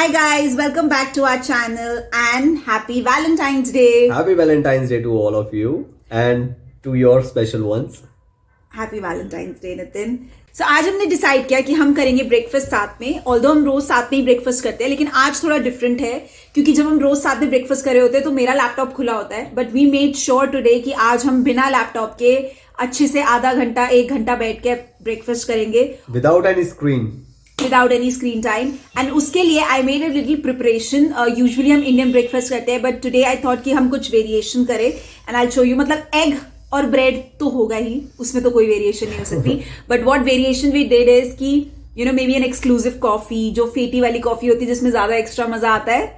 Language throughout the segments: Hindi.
Hi guys, welcome back to our channel and happy Valentine's Day. Happy Valentine's Day to all of you and to your special ones. Happy Valentine's Day Nitin. So आज हमने डिसाइड किया कि हम करेंगे ब्रेकफास्ट साथ में. ऑल्दो हम रोज साथ में ही ब्रेकफास्ट करते हैं, लेकिन आज थोड़ा डिफरेंट है क्योंकि जब हम रोज साथ में ब्रेकफास्ट कर रहे होते हैं तो मेरा लैपटॉप खुला होता है. But we made sure today कि आज हम बिना लैपटॉप के अच्छे से आधा घंटा 1 घंटा बैठ के ब्रेकफास्ट करेंगे Without any screen screen. time. And उसके लिए I made a little preparation. Usually हम Indian breakfast करते हैं, but today I thought कि हम कुछ variation करें. And I'll show you. मतलब egg और bread तो होगा ही, उसमें तो कोई variation नहीं हो सकती. But what variation we did is कि maybe an exclusive coffee, जो फेटी वाली कॉफी होती है जिसमें ज्यादा एक्स्ट्रा मजा आता है,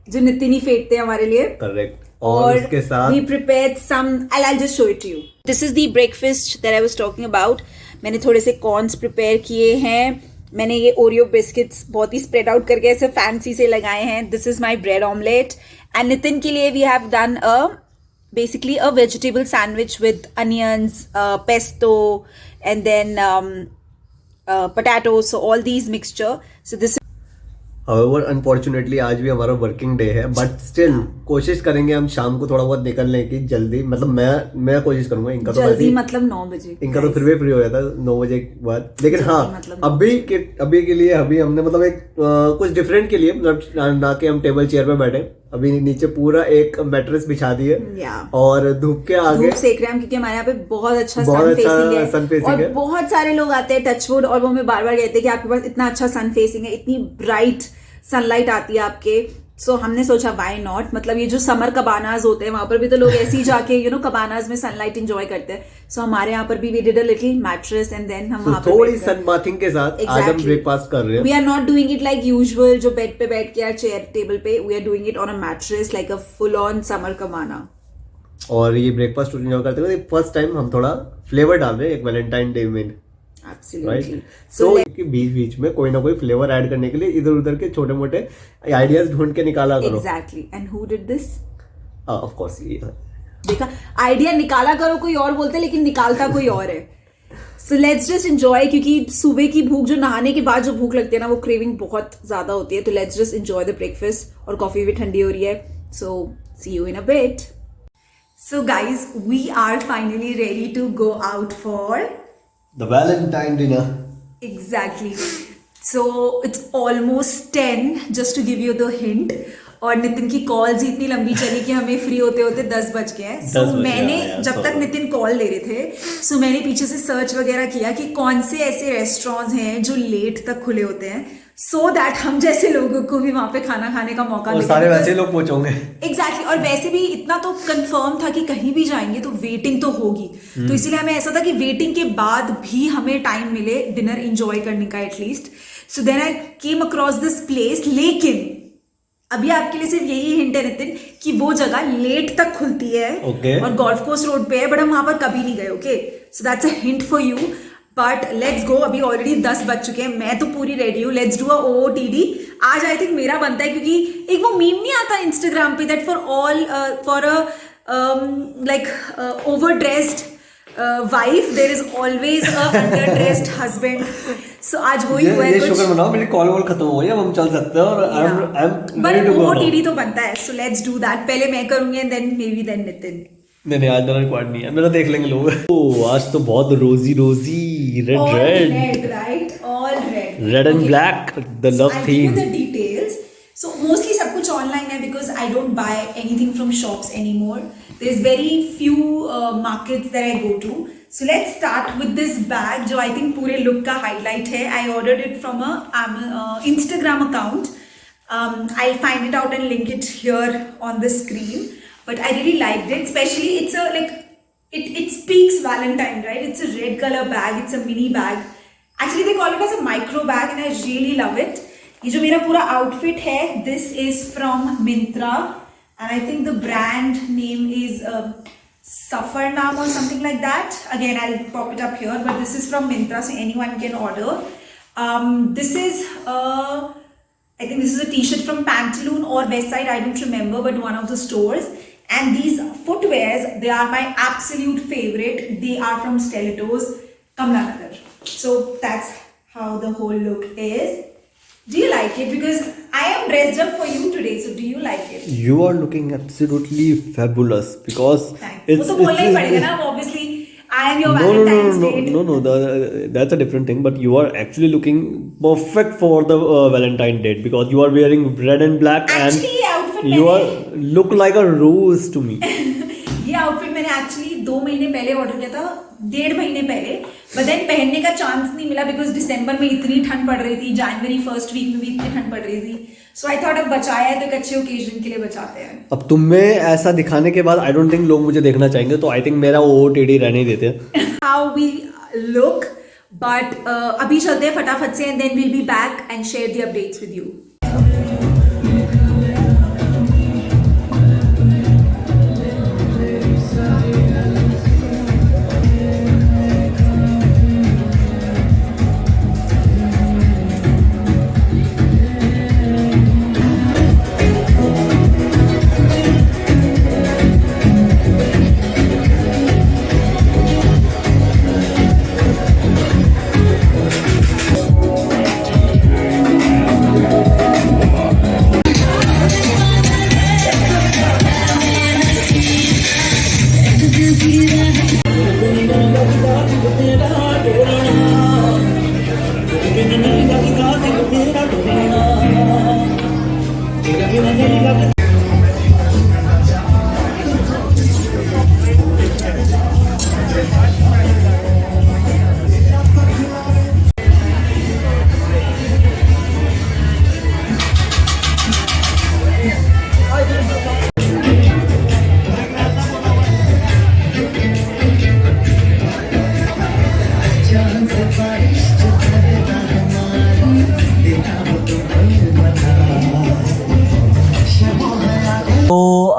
जो नितिन ही फेटते हैं हमारे लिए. Correct. और उसके साथ we prepared some. I'll just show it to you. This is the breakfast that I was talking about. मैंने थोड़े से कॉर्न्स प्रिपेयर किए हैं. मैंने ये ओरियो बिस्किट्स बहुत ही स्प्रेड आउट करके ऐसे फैंसी से लगाए हैं. This is my bread omelette. And Nitin के लिए we have done basically a vegetable sandwich with onions, pesto, and then potatoes. So all these mixture. So this. However, unfortunately आज भी हमारा वर्किंग डे है, बट स्टिल कोशिश करेंगे हम शाम को थोड़ा बहुत निकलने की जल्दी. मतलब मैं कोशिश करूंगा. इनका तो जल्दी मतलब 9 बजे. इनका तो फिर भी फ्री हो जाता है 9 बजे के बाद. लेकिन हाँ मतलब अभी के लिए अभी हमने मतलब एक कुछ डिफरेंट के लिए मतलब ना कि हम टेबल चेयर पे बैठे. अभी नीचे पूरा एक मैट्रेस बिछा दी है और धूप के आगे धूप सेक रहे हैं क्योंकि हमारे यहाँ पे बहुत अच्छा सन फेसिंग है. बहुत सारे लोग आते हैं टचवुड और वो हमें बार बार कहते हैं कि आपके पास इतना अच्छा सन फेसिंग है, इतनी ब्राइट सनलाइट आती है आपके. सो हमने सोचा व्हाई नॉट. मतलब ये जो समर कबानाज होते हैं वहां पर भी तो लोग ऐसे ही जाके कबानाज में सनलाइट एंजॉय करते हैं. सो हमारे यहाँ पर भी we did a little mattress and then हम वहां पर थोड़ी सन बाथिंग के साथ आज हम ब्रेकफास्ट कर रहे हैं. We are not doing it like usual जो बेड पे बैठ के या चेयर टेबल पे. We are doing it on a mattress like a full on summer cabana. और ये ब्रेकफास्ट एंजॉय करते हुए फर्स्ट टाइम हम थोड़ा फ्लेवर डाल रहे हैं एक वैलेंटाइन डे में. Absolutely. So बीच में कोई ना कोई फ्लेवर ऐड करने के लिए इधर उधर के छोटे मोटे आइडियाज ढूंढ के निकाला करो. Exactly. And who did this? Of course. देखा, आइडिया निकाला करो कोई और बोलते हैं लेकिन निकालता कोई और है. So let's just enjoy क्योंकि सुबह की भूख जो नहाने के बाद जो भूख लगती है ना वो क्रेविंग बहुत ज्यादा होती है. तो let's just enjoy the breakfast. और कॉफी भी ठंडी हो रही है. So see you in a bit. So guys, we are finally ready to go out for the Valentine dinner. Exactly. So it's almost 10 just to give you the hint. और नितिन की कॉल्स इतनी लंबी चली कि हमें फ्री होते होते 10 बज गए हैं. सो मैंने जब तक नितिन कॉल ले रहे थे सो मैंने पीछे से सर्च वगैरह किया कि कौन से ऐसे रेस्टोरेंट्स हैं जो लेट तक खुले होते हैं सो दैट हम जैसे लोगों को भी वहां पे खाना खाने का मौका मिले. सारे वैसे लोग पहुंचोगे. एग्जैक्टली. और वैसे भी इतना तो कंफर्म था कि कहीं भी जाएंगे तो वेटिंग तो होगी. तो इसीलिए हमें ऐसा था कि वेटिंग के बाद भी हमें टाइम मिले डिनर एंजॉय करने का at least. So then I came across this place. लेकिन अभी आपके लिए सिर्फ यही हिंट है नितिन कि वो जगह लेट तक खुलती है और गोल्फ कोर्स रोड पे है, बट हम वहां पर कभी नहीं गए. Okay, so that's a hint for you. But let's go. अभी ऑलरेडी 10 बज चुके हैं. मैं तो पूरी रेडी हूँ. Let's do a OOTD. आज आई थिंक मेरा बनता है क्योंकि एक वो मीम नहीं आता इंस्टाग्राम पे that for a like overdressed wife there is always a underdressed husband. So आज वही हुआ है. शुक्र मनाओ मेरी कॉल वॉल खत्म हो गई, अब हम चल सकते हैं. और बट OOTD तो बनता है. So let's do that. पहले मैं करूंगी and then maybe then Nitin. नहीं आज मेरा रिकॉर्ड नहीं है. मेरा देख लेंगे लोग. आज तो बहुत rosy red right. All red and black the love theme. The details. So mostly सब कुछ ऑनलाइन है because I don't buy anything from shops anymore. There is very few markets that I go to. So let's start with this bag जो आई थिंक पूरे लुक का हाईलाइट है. I ordered it from a Instagram account. I'll find it out and link it here on the screen. But I really liked it. Especially it's a like it speaks Valentine, right? It's a red color bag. It's a mini bag. Actually they call it as a micro bag and I really love it. ये जो मेरा पूरा outfit है, this is from Myntra and I think the brand name is Safarnam or something like that. Again, I'll pop it up here. But this is from Myntra, so anyone can order. This is I think this is a t-shirt from Pantaloon or Westside, I don't remember, but one of the stores. And these footwears, they are my absolute favorite. They are from Stilettos, Kamla Nagar. So that's how the whole look is. Do you like it? Because I am dressed up for you today, so do you like it? You are looking absolutely fabulous because Thanks. वो तो बोलना ही पड़ेगा ना, obviously. I am your Valentine's date. No, that's a different thing. But you are actually looking perfect for the Valentine date because you are wearing red and black, Actually, ये outfit and you मैंने are look like a rose to me. ये आउटफिट मैंने एक्चुअली 2 महीने पहले ऑर्डर किया था, 1.5 महीने पहले, बट देन पहनने का चांस नहीं मिला बिकॉज दिसंबर में इतनी ठंड पड़ रही थी, जनवरी फर्स्ट वीक में भी इतनी ठंड पड़ रही थी, सो आई थॉट अब बचाया है तो एक अच्छे ओकेजन के लिए बचाते हैं. अब तुम्हें ऐसा दिखाने के बाद आई डोंट थिंक लोग मुझे देखना चाहेंगे, तो आई थिंक मेरा वो OOTD रहने ही देते हैं. हाउ वी लुक, बट अभी चलते हैं फटाफट से and then will be back and share the updates with you.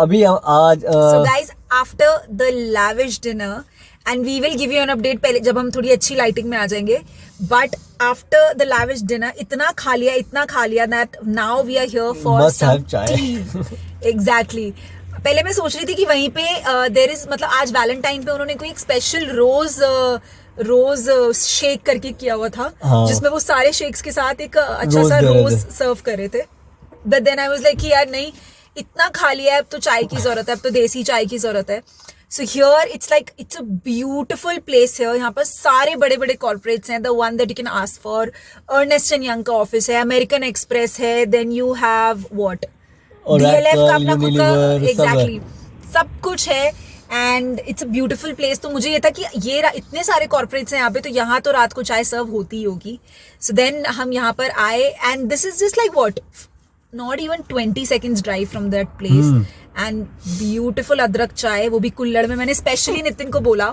अभी आज So guys, after the lavish dinner, and we will give you an update पहले जब हम थोड़ी अच्छी लाइटिंग में आ जाएंगे, but after the lavish dinner इतना खा लिया that now we are here for Must some have chai. tea. Exactly. पहले मैं सोच रही थी कि वहीं पे there is मतलब आज वैलेंटाइन पे उन्होंने कोई एक स्पेशल रोज शेक करके किया हुआ था, हाँ. जिसमें वो सारे शेक्स के साथ एक अच्छा सा रोज दे रहे रोज थे. सर्व कर रहे थे. But then I was like कि यार नहीं, इतना खा लिया है, अब तो चाय की जरूरत है, अब तो देसी चाय की जरूरत है. So here it's like it's a beautiful place here. यहाँ पर सारे बड़े बड़े कॉर्पोरेट्स हैं. The one that you can ask for, Ernest and Young का ऑफिस है, अमेरिकन एक्सप्रेस है, then you have what, DLF का अपना खुद का, एग्जैक्टली सब कुछ है. And it's a beautiful place. तो मुझे ये था कि ये इतने सारे कॉर्पोरेट्स हैं यहाँ पे, तो यहाँ तो रात को चाय सर्व होती ही होगी. सो देन हम यहाँ पर आए and this is just like what, not even 20 seconds drive from that place. And beautiful अदरक चाय, वो भी कुल्हड़ में. मैंने स्पेशली नितिन को बोला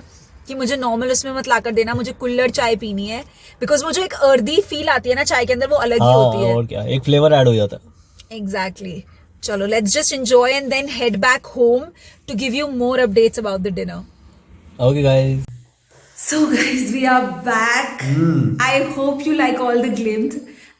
कि मुझे नॉर्मल उसमें मत लाकर देना, मुझे कुल्हड़ चाय पीनी है, बिकॉज वो जो एक अर्दी फील आती है ना चाय के अंदर, वो अलग ही होती है. और क्या, एक फ्लेवर ऐड हो जाता है. एग्जैक्टली. चलो let's just enjoy and then head back home to give you more updates about the dinner. Okay guys. So guys, we are back. I hope you like all the glimpse.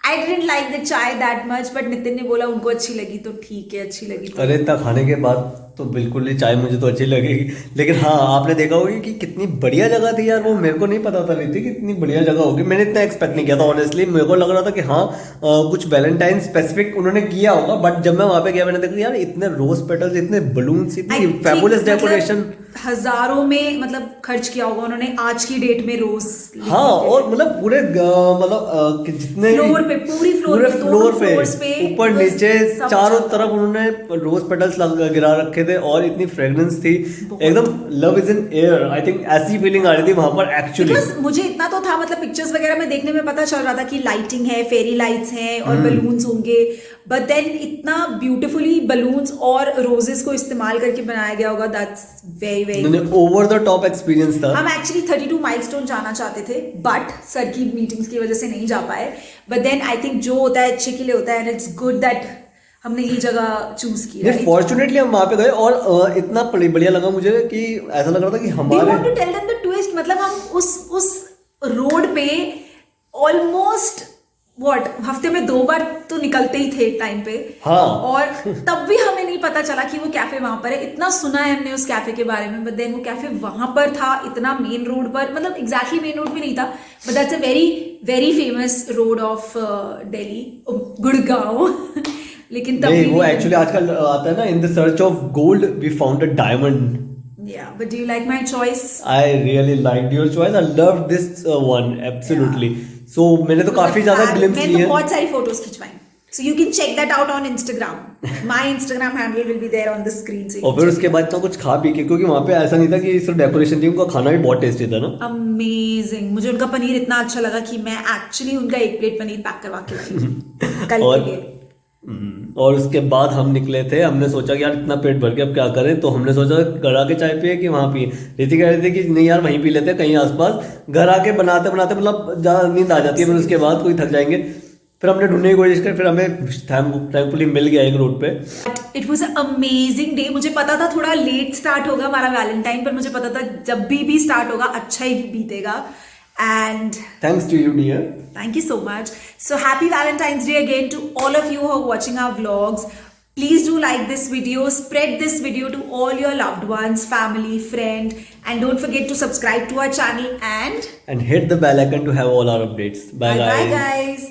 I didn't like the chai that much, but Nitin ने बोला उनको अच्छी लगी तो ठीक है, अच्छी लगी तो. अरे इतना खाने के बाद तो बिल्कुल ही चाय मुझे तो अच्छी लगेगी. लेकिन हाँ, आपने देखा होगी कि कितनी बढ़िया जगह थी यार. वो मेरे को नहीं पता था रीति कि इतनी बढ़िया जगह होगी. मैंने इतना एक्सपेक्ट नहीं किया था ऑनेस्टली. मेरे को लग रहा था कि हाँ कुछ वैलेंटाइन स्पेसिफिक उन्होंने किया होगा, बट जब मैं वहाँ पे गया मैंने देखा यार इतने रोज पेटल्स, इतने बलून्स, इतनी फैबुलस डेकोरेशन. हजारों में मतलब खर्च किया होगा उन्होंने आज की डेट में रोज. हाँ, और मतलब पूरे मतलब जितने फ्लोर पे, पूरी पूरे फ्लोर पे ऊपर बस नीचे सब चारों अच्छा. तरफ उन्होंने रोज पेटल्स गिरा रखे थे और इतनी फ्रेग्रेंस थी एकदम. Love is in air. I think ऐसी फीलिंग आ रही थी वहां पर एक्चुअली. मुझे इतना तो था, मतलब पिक्चर्स वगैरह में देखने में पता चल रहा था कि लाइटिंग है, फेरी लाइट्स हैं और बलून्स होंगे, बट देन इतना ब्यूटीफुली बलून्स और रोजेस को इस्तेमाल करके बनाया गया होगा. That's very very over the top experience था. हम एक्चुअली 32 माइलस्टोन जाना चाहते थे, बट सर की मीटिंग्स की वजह से नहीं जा पाए. बट देन आई थिंक जो होता है अच्छे के लिए होता है, एंड इट्स गुड दैट हमने ये जगह चूज की. फॉर्चुनेटली हम वहां पे गए और इतना बढ़िया लगा मुझे कि ऐसा लग रहा था कि हमारे टेल देम द ट्विस्ट. मतलब हम उस रोड पे ऑलमोस्ट व्हाट हफ्ते में 2 बार तो निकलते ही थे एक टाइम पे। हाँ। और तब भी हमें नहीं पता चला कि वो कैफे वहां पर है। इतना सुना है हमने उस कैफे के बारे में, बट देन वो कैफे वहां पर था, इतना मेन रोड पर, मतलब एग्जैक्टली मेन रोड भी नहीं था, but that's a very very famous road of Delhi, Gurgaon. लेकिन तब नहीं, भी वो एक्चुअली आजकल आता है ना, in the search of gold we found a diamond. Yeah, but do you like my choice? I really liked your choice. I loved this one absolutely. So मैंने तो काफी ज्यादा ग्लिम्स मैंने लिए तो हैं। बहुत सारी photos खिंचवाई। So you can check that out on Instagram. My Instagram handle will be there on the screen. So you और can फिर check उसके बाद तो कुछ खा पी के, क्योंकि वहाँ पे ऐसा नहीं था कि सिर्फ डेकोरेशन थी, उनका खाना भी बहुत टेस्टी था ना। अमेजिंग, मुझे उनका पनीर इतना अच्छा लगा कि मैं एक्चुअली उनका 1 प्लेट पनीर पैक करवा के लाई कल और के लिए। और उसके बाद हम निकले थे, हमने सोचा कि यार इतना पेट भर के अब क्या करें, तो हमने सोचा घर आके चाय पिए कि वहाँ पिए। रीति कह रही थी कि नहीं यार वहीं पी लेते हैं कहीं आसपास। घर आके बनाते बनाते मतलब ज़्यादा नींद आ जाती है, फिर उसके बाद कोई थक जाएंगे। फिर हमने ढूंढने की कोशिश करी, फिर हमें थैंकफुली मिल गया एक रोड पे। It was amazing day. मुझे पता था थोड़ा लेट स्टार्ट होगा हमारा वैलेंटाइन, पर मुझे पता था जब भी स्टार्ट होगा अच्छा ही बीतेगा। And Thanks to you, dear. thank you so much. So happy Valentine's Day again to all of you who are watching our vlogs. Please do like this video, spread this video to all your loved ones, family, friend, and don't forget to subscribe to our channel and And hit the bell icon to have all our updates. Bye, bye guys. guys.